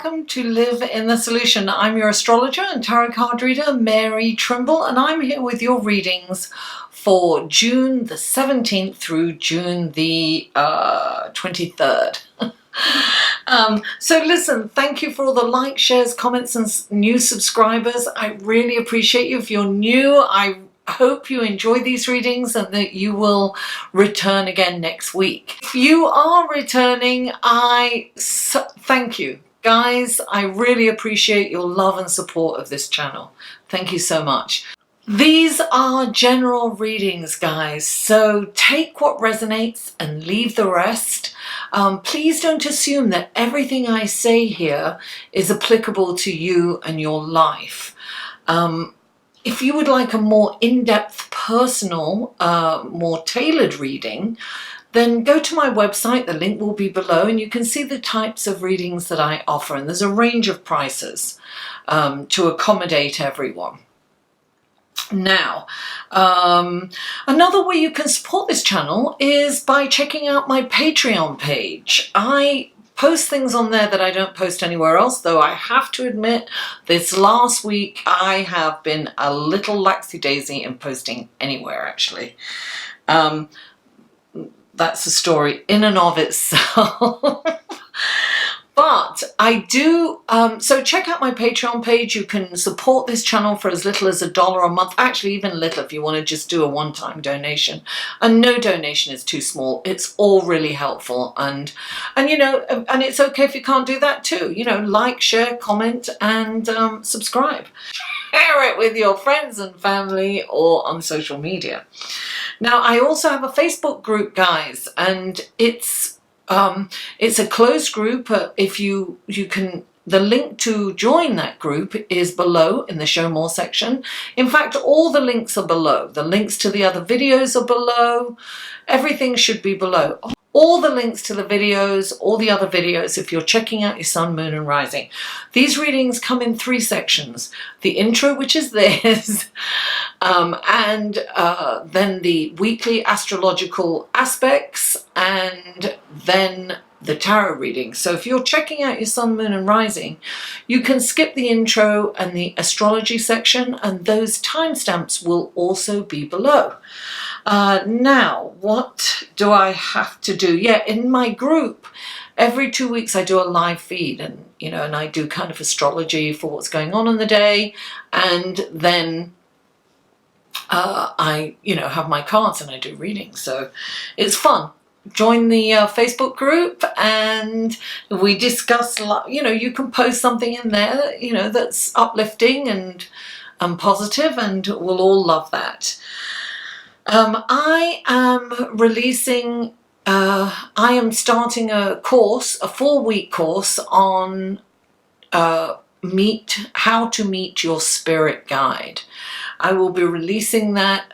welcome to Live in the Solution. I'm your astrologer and tarot card reader, Mary Trimble, and I'm here with your readings for June the 17th through June the 23rd. So listen, thank you for all the likes, shares, comments and new subscribers. I really appreciate you. If you're new, I hope you enjoy these readings and that you will return again next week. If you are returning, thank you. Guys, I really appreciate your love and support of this channel. Thank you so much. These are general readings, guys, so take what resonates and leave the rest. Please don't assume that everything I say here is applicable to you and your life. If you would like a more in-depth, personal, more tailored reading, then go to my website. The link will be below and you can see the types of readings that I offer. And there's a range of prices to accommodate everyone. Now, another way you can support this channel is by checking out my Patreon page. I post things on there that I don't post anywhere else, though I have to admit this last week I have been a little laxy-daisy in posting anywhere, actually. That's a story in and of itself. But I do, so check out my Patreon page. You can support this channel for as little as $1 a month. Actually, even little if you want to just do a one-time donation. And no donation is too small. It's all really helpful. And you know, and it's okay if you can't do that too. You know, like, share, comment, and subscribe. Share it with your friends and family or on social media. Now, I also have a Facebook group, guys, and it's a closed group. If you can, the link to join that group is below in the show more section. In fact, all the links are below. The links to the other videos are below. Everything should be below. All the links to the videos, all the other videos, if you're checking out your sun, moon and rising. These readings come in 3 sections. The intro, which is this, and then the weekly astrological aspects, and then the tarot reading. So if you're checking out your sun, moon and rising, you can skip the intro and the astrology section, and those timestamps will also be below. Now, what do I have to do? Yeah, in my group, every 2 weeks I do a live feed, and you know, and I do kind of astrology for what's going on in the day, and then I, you know, have my cards and I do readings. So it's fun. Join the Facebook group and we discuss, you know, you can post something in there, you know, that's uplifting and positive, and we'll all love that. I am releasing, I am starting a course, a 4-week course on how to meet your spirit guide. I will be releasing that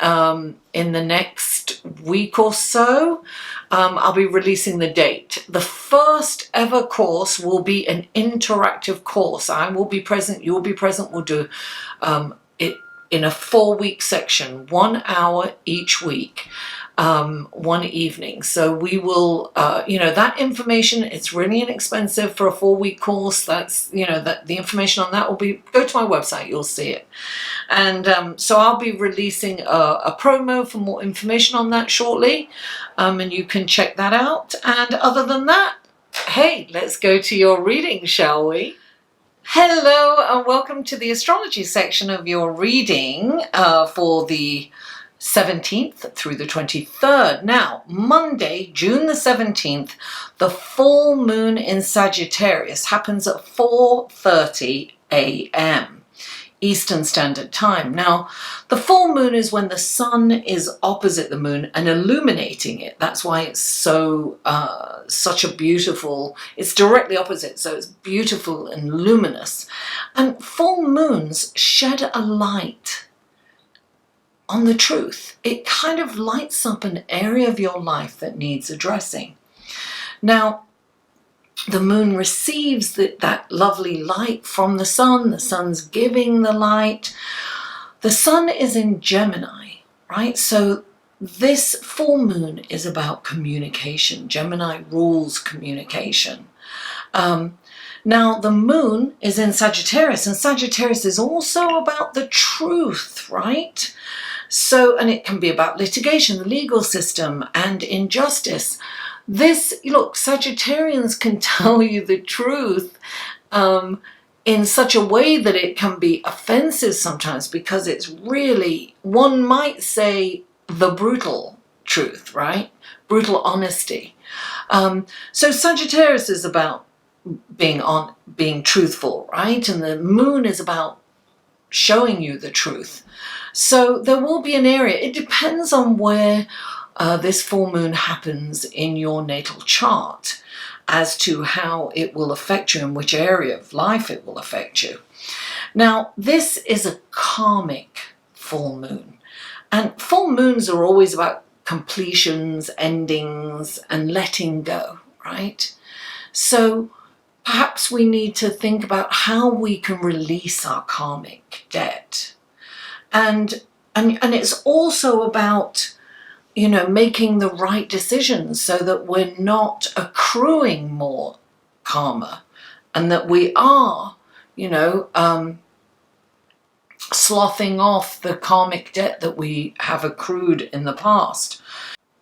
in the next week or so. I'll be releasing the date. The first ever course will be an interactive course. I will be present, you will be present. We'll do it in a 4-week section, 1 hour each week, 1 evening. So we will, you know, that information, it's really inexpensive for a 4-week course. That's, you know, that the information on that will be, go to my website, you'll see it. And so I'll be releasing a promo for more information on that shortly, and you can check that out. And other than that, hey, let's go to your reading, shall we? Hello and welcome to the astrology section of your reading for the 17th through the 23rd. Now, Monday, June the 17th, the full moon in Sagittarius happens at 4:30 a.m. Eastern Standard Time. Now, the full moon is when the sun is opposite the moon and illuminating it. That's why it's so, such a beautiful, it's directly opposite, so it's beautiful and luminous. And full moons shed a light on the truth. It kind of lights up an area of your life that needs addressing. Now, the moon receives that lovely light from the sun's giving the light. The sun is in Gemini, right? So this full moon is about communication. Gemini rules communication. Now, the moon is in Sagittarius, and Sagittarius is also about the truth, right? So, and it can be about litigation, the legal system, and injustice. Look, Sagittarians can tell you the truth in such a way that it can be offensive sometimes, because it's really, one might say, the brutal truth, right? Brutal honesty. So Sagittarius is about being truthful, right? And the moon is about showing you the truth. So there will be an area, it depends on where this full moon happens in your natal chart as to how it will affect you and which area of life it will affect you. Now, this is a karmic full moon, and full moons are always about completions, endings, and letting go, right? So perhaps we need to think about how we can release our karmic debt. And it's also about, you know, making the right decisions so that we're not accruing more karma, and that we are, you know, sloughing off the karmic debt that we have accrued in the past.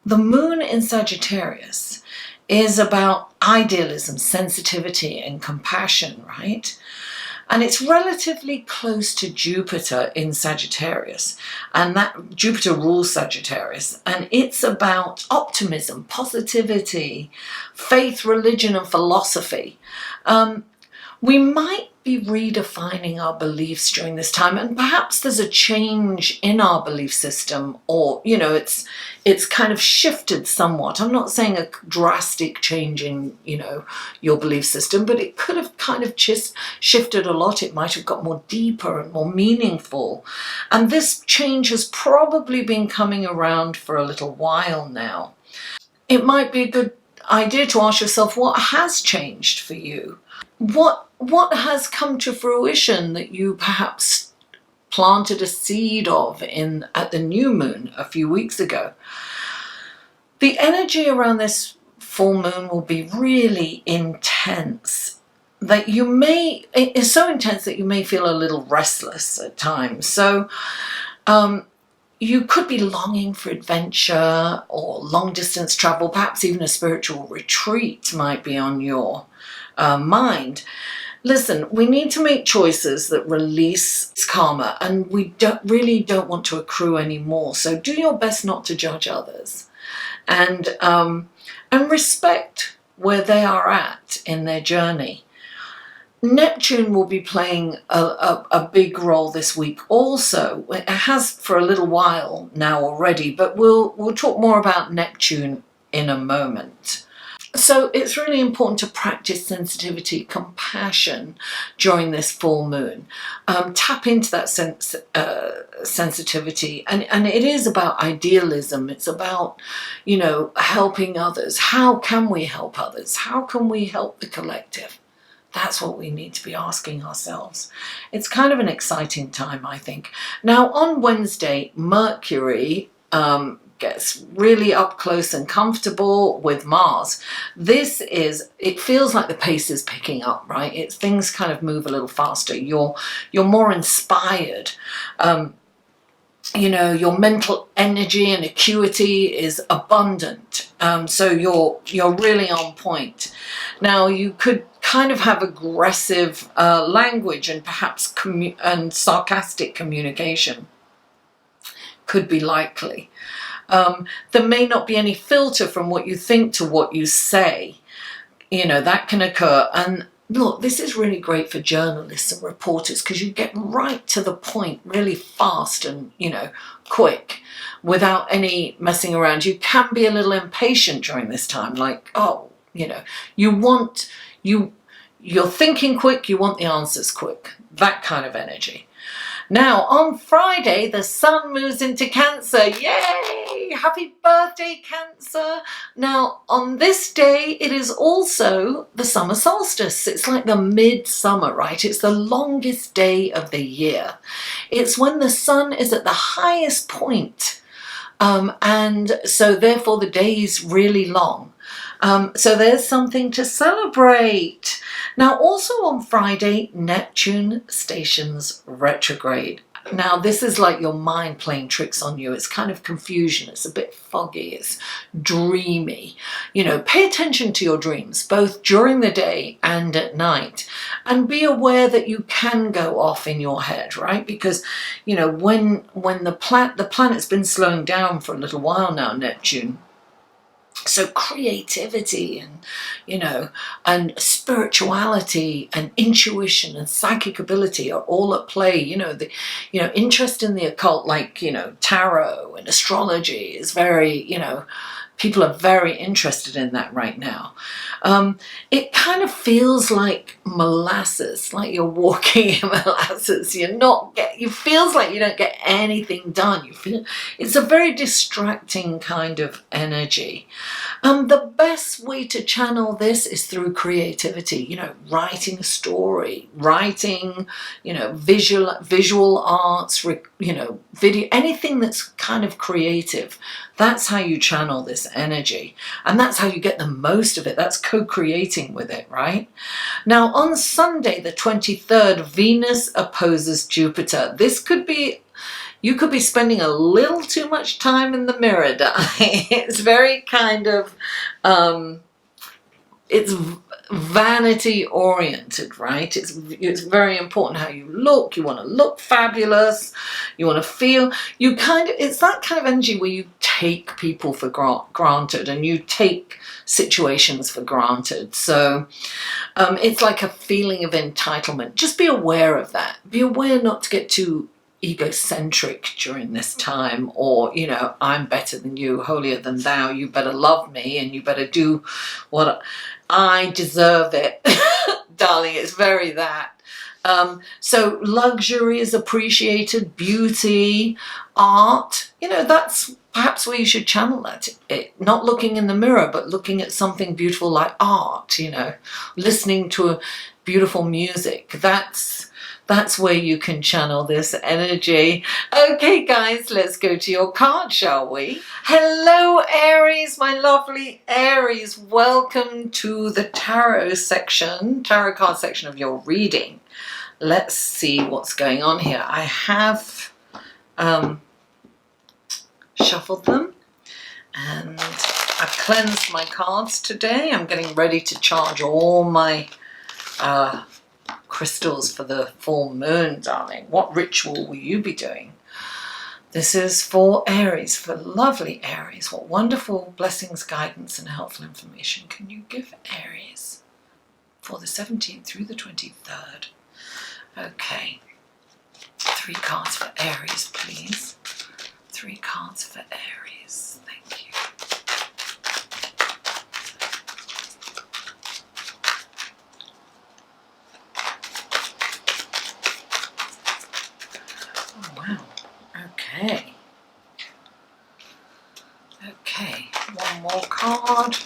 The moon in Sagittarius is about idealism, sensitivity, and compassion, right? And it's relatively close to Jupiter in Sagittarius, and that Jupiter rules Sagittarius, and it's about optimism, positivity, faith, religion, and philosophy. We might be redefining our beliefs during this time, and perhaps there's a change in our belief system, or, you know, it's kind of shifted somewhat. I'm not saying a drastic change in, you know, your belief system, but it could have kind of shifted a lot. It might have got more deeper and more meaningful. And this change has probably been coming around for a little while now. It might be a good idea to ask yourself, what has changed for you? What has come to fruition that you perhaps planted a seed of at the new moon a few weeks ago? The energy around this full moon will be really intense, that it's so intense that you may feel a little restless at times. So you could be longing for adventure or long distance travel, perhaps even a spiritual retreat might be on your mind. Listen, we need to make choices that release karma, and we really don't want to accrue any more. So do your best not to judge others, and respect where they are at in their journey. Neptune will be playing a big role this week also. It has for a little while now already, but we'll talk more about Neptune in a moment. So it's really important to practice sensitivity, compassion during this full moon. Tap into that sensitivity, and it is about idealism. It's about, you know, helping others. How can we help others? How can we help the collective? That's what we need to be asking ourselves. It's kind of an exciting time, I think. Now, on Wednesday, Mercury gets really up close and comfortable with Mars. It feels like the pace is picking up, right? Things kind of move a little faster. You're more inspired. You know, your mental energy and acuity is abundant. So you're really on point. Now, you could kind of have aggressive language and perhaps and sarcastic communication could be likely. There may not be any filter from what you think to what you say. You know, that can occur. And look, this is really great for journalists and reporters, because you get right to the point really fast and, you know, quick without any messing around. You can be a little impatient during this time, like, oh, you know, you're thinking quick, you want the answers quick, that kind of energy. Now, on Friday, the sun moves into Cancer. Yay! Happy birthday, Cancer! Now, on this day, it is also the summer solstice. It's like the midsummer, right? It's the longest day of the year. It's when the sun is at the highest point. And so, therefore, the day is really long. So there's something to celebrate. Now, also on Friday, Neptune stations retrograde. Now, this is like your mind playing tricks on you. It's kind of confusion. It's a bit foggy. It's dreamy. You know, pay attention to your dreams, both during the day and at night. And be aware that you can go off in your head, right? Because, you know, when the planet's been slowing down for a little while now, Neptune. So creativity and, you know, and spirituality and intuition and psychic ability are all at play. You know, interest in the occult, like, you know, tarot and astrology is very, you know, people are very interested in that right now. It kind of feels like molasses, like you're walking in molasses. It feels like you don't get anything done. You feel it's a very distracting kind of energy. The best way to channel this is through creativity. You know, writing a story, writing, you know, visual arts, you know, video, anything that's kind of creative. That's how you channel this energy, and that's how you get the most of it. That's co-creating with it, right? Now, on Sunday, the 23rd, Venus opposes Jupiter. You could be spending a little too much time in the mirror, darling. It's very kind of, it's vanity oriented, right? It's very important how you look. You want to look fabulous. You want to feel, it's that kind of energy where you take people for granted and you take situations for granted. So it's like a feeling of entitlement. Just be aware of that. Be aware not to get too egocentric during this time, or, you know, I'm better than you, holier than thou, you better love me and you better do what I deserve it. Darling, it's very that. So luxury is appreciated, beauty, art, you know, that's perhaps where you should channel that. Not looking in the mirror, but looking at something beautiful like art, you know, listening to a beautiful music. That's where you can channel this energy. Okay, guys, let's go to your card, shall we? Hello, Aries, my lovely Aries. Welcome to the tarot card section of your reading. Let's see what's going on here. I have shuffled them and I've cleansed my cards today. I'm getting ready to charge all my crystals for the full moon, darling. What ritual will you be doing? This is for Aries, for lovely Aries. What wonderful blessings, guidance, and helpful information can you give Aries for the 17th through the 23rd? Okay. 3 cards for Aries, please. 3 cards for Aries. Thank you. Okay, one more card.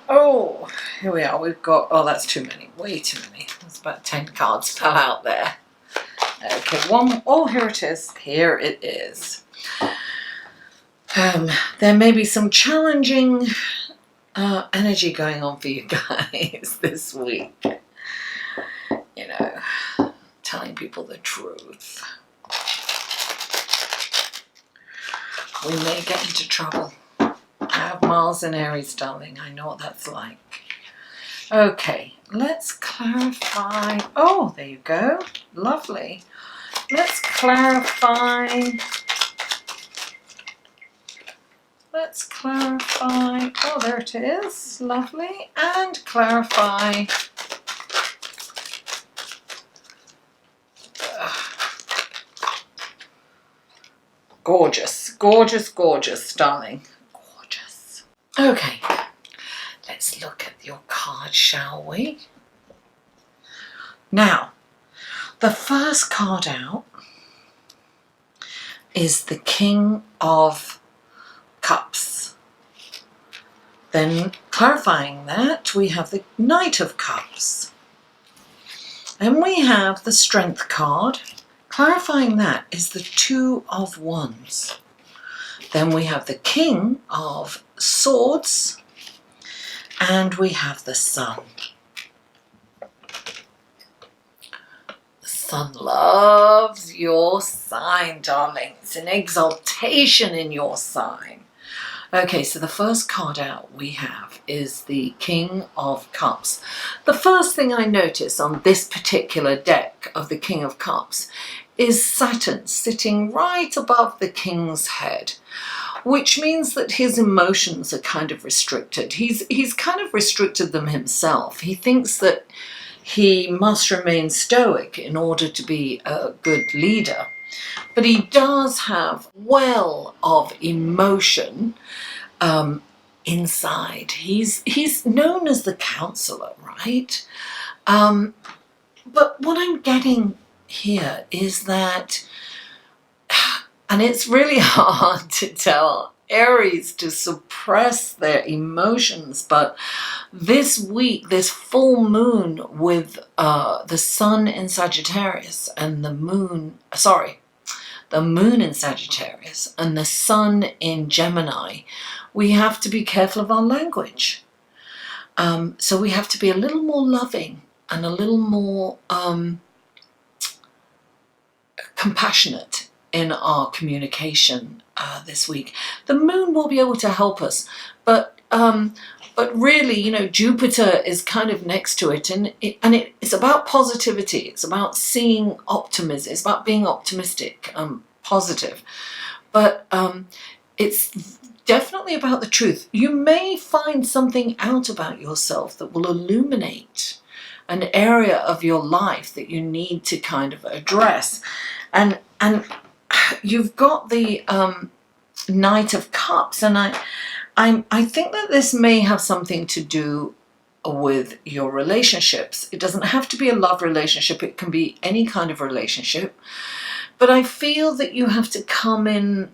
Oh, here we are. We've got, oh, that's too many, way too many. There's about 10 cards fell out there. Okay, oh, here it is. Here it is. There may be some challenging energy going on for you guys this week. You know, telling people the truth. We may get into trouble. I have Mars in Aries, darling. I know what that's like. Okay, let's clarify. Oh, there you go. Lovely. Let's clarify. Let's clarify. Oh, there it is. Lovely. And clarify. Gorgeous, gorgeous, gorgeous, darling. Gorgeous. Okay, let's look at your card, shall we? Now, the first card out is the King of Cups. Then, clarifying that, we have the Knight of Cups. Then we have the Strength card. Clarifying that is the Two of Wands. Then we have the King of Swords. And we have the Sun. The Sun loves your sign, darlings. An exaltation in your sign. Okay, so the first card out we have is the King of Cups. The first thing I notice on this particular deck of the King of Cups is Saturn sitting right above the King's head, which means that his emotions are kind of restricted. He's kind of restricted them himself. He thinks that he must remain stoic in order to be a good leader. But he does have a well of emotion inside. He's known as the counselor, right? But what I'm getting here is that, and it's really hard to tell Aries to suppress their emotions, but this week, this full moon with the Sun in Sagittarius and the moon in Sagittarius and the Sun in Gemini, we have to be careful of our language. So we have to be a little more loving and a little more compassionate in our communication this week. The moon will be able to help us, but really, you know, Jupiter is kind of next to it, and it's about positivity. It's about seeing optimism. It's about being optimistic, positive, but it's definitely about the truth. You may find something out about yourself that will illuminate an area of your life that you need to kind of address, and you've got the Knight of Cups, and I think that this may have something to do with your relationships. It doesn't have to be a love relationship. It can be any kind of relationship. But I feel that you have to come in.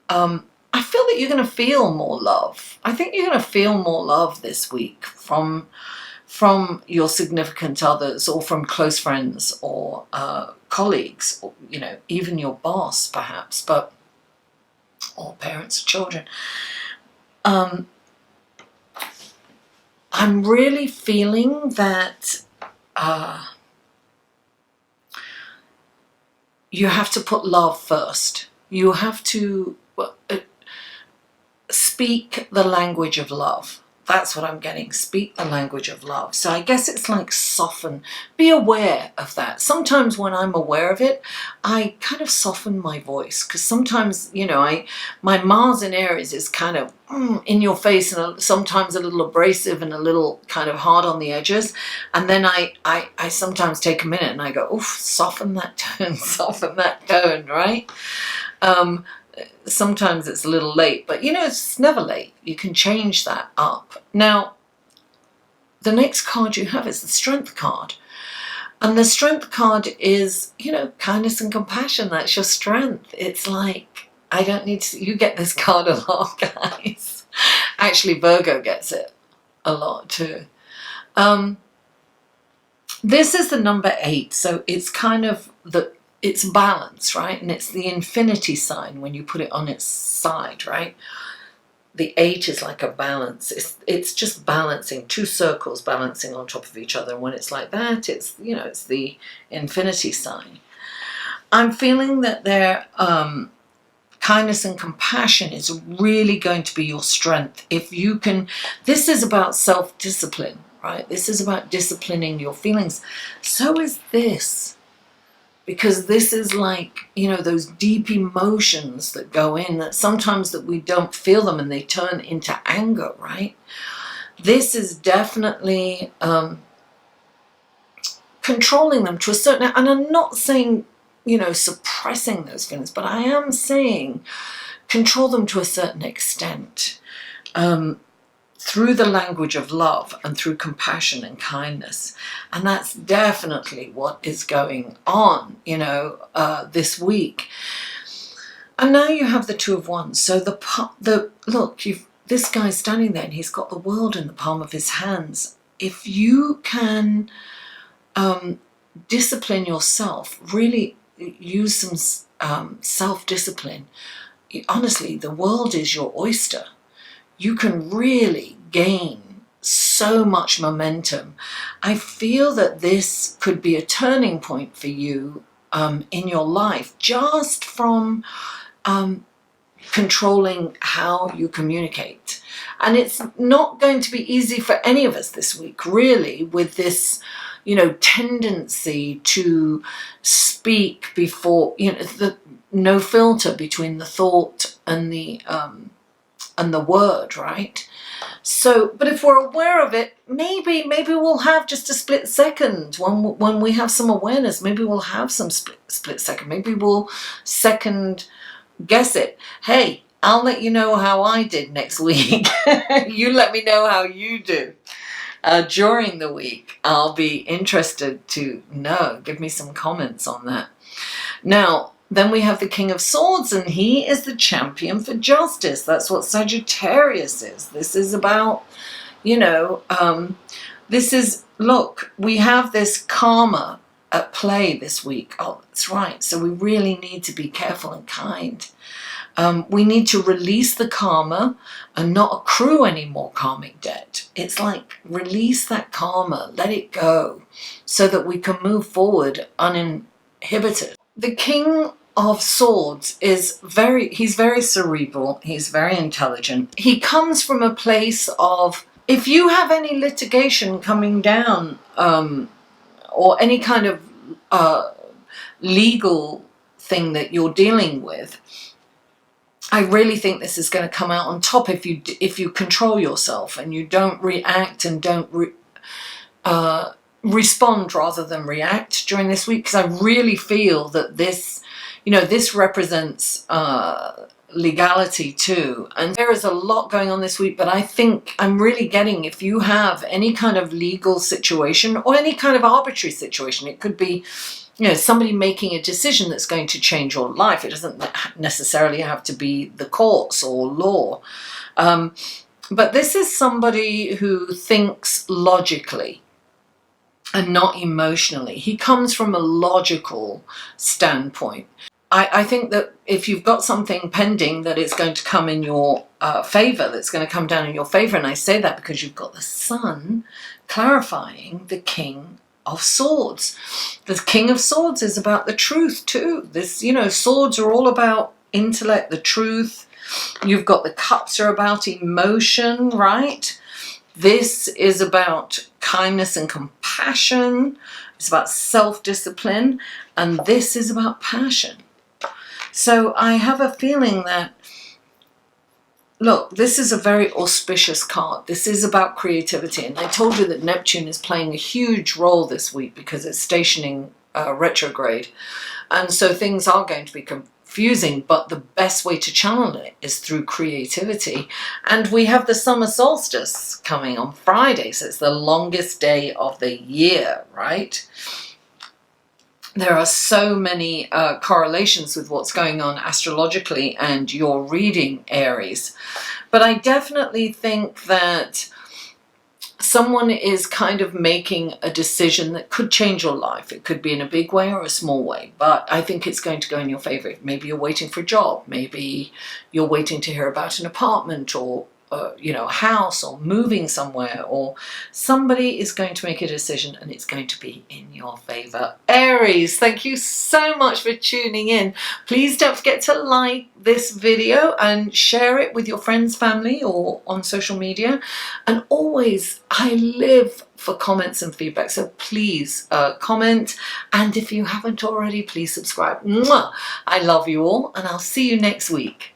I feel that you're going to feel more love. I think you're going to feel more love this week from your significant others, or from close friends, or colleagues, or, you know, even your boss perhaps, or parents or children. I'm really feeling that you have to put love first. You have to speak the language of love. That's what I'm getting. Speak the language of love. So I guess it's like soften. Be aware of that. Sometimes when I'm aware of it, I kind of soften my voice, because sometimes, you know, my Mars in Aries is kind of in your face, and sometimes a little abrasive and a little kind of hard on the edges. And then I sometimes take a minute and I go, oof, soften that tone, soften that tone, right? Sometimes it's a little late, but you know, it's never late. You can change that up. Now, the next card you have is the Strength card. And the Strength card is, you know, kindness and compassion. That's your strength. It's like, I don't need to, you get this card a lot, guys. Actually, Virgo gets it a lot too. This is the number 8, so it's kind of it's balance, right? And it's the infinity sign when you put it on its side, right? The 8 is like a balance. It's just balancing, 2 circles balancing on top of each other. And when it's like that, it's, you know, it's the infinity sign. I'm feeling that their kindness and compassion is really going to be your strength. If you can, this is about self-discipline, right? This is about disciplining your feelings. So is this. Because this is like, you know, those deep emotions that go in, that sometimes that we don't feel them and they turn into anger, right? This is definitely controlling them to a certain, and I'm not saying, you know, suppressing those feelings, but I am saying control them to a certain extent. Through the language of love and through compassion and kindness. And that's definitely what is going on, you know, this week. And now you have the 2 of Wands. So look, this guy's standing there and he's got the world in the palm of his hands. If you can discipline yourself, really use some self-discipline, honestly, the world is your oyster. You can really gain so much momentum. I feel that this could be a turning point for you in your life, just from controlling how you communicate. And it's not going to be easy for any of us this week, really, with this, you know, tendency to speak before, you know, the no filter between the thought and the word, right? So, but if we're aware of it, maybe we'll have just a split second when we have some awareness. Maybe we'll have some split second. Maybe we'll second guess it. Hey, I'll let you know how I did next week. You let me know how you do during the week. I'll be interested to know. Give me some comments on that. Now, then we have the King of Swords, and he is the champion for justice. That's what Sagittarius is. This is about, you know, look, we have this karma at play this week. Oh, that's right. So we really need to be careful and kind. We need to release the karma and not accrue any more karmic debt. It's like release that karma, let it go, so that we can move forward uninhibited. The King of Swords is he's very cerebral, he's very intelligent. He comes from a place of, if you have any litigation coming down, or any kind of legal thing that you're dealing with, I really think this is going to come out on top if you control yourself and you don't react and don't respond rather than react during this week, because I really feel that this, you know, this represents legality too. And there is a lot going on this week, but I think I'm really getting, if you have any kind of legal situation or any kind of arbitrary situation, it could be, you know, somebody making a decision that's going to change your life. It doesn't necessarily have to be the courts or law. But this is somebody who thinks logically and not emotionally. He comes from a logical standpoint. I think that if you've got something pending, that it's going to come in your favor, that's going to come down in your favor. And I say that because you've got the Sun clarifying the King of Swords. The King of Swords is about the truth too. This, you know, swords are all about intellect, the truth. You've got the cups are about emotion, right? This is about kindness and compassion. It's about self-discipline. And this is about passion. So I have a feeling that, look, this is a very auspicious card. This is about creativity. And I told you that Neptune is playing a huge role this week because it's stationing retrograde. And so things are going to be confusing, but the best way to channel it is through creativity. And we have the summer solstice coming on Friday. So it's the longest day of the year, right? There are so many correlations with what's going on astrologically and your reading, Aries. But I definitely think that someone is kind of making a decision that could change your life. It could be in a big way or a small way, but I think it's going to go in your favor. Maybe you're waiting for a job. Maybe you're waiting to hear about an apartment or you know, a house, or moving somewhere, or somebody is going to make a decision and it's going to be in your favor. Aries, thank you so much for tuning in. Please don't forget to like this video and share it with your friends, family, or on social media. And always, I live for comments and feedback, so please comment. And if you haven't already, please subscribe. Mwah! I love you all, and I'll see you next week.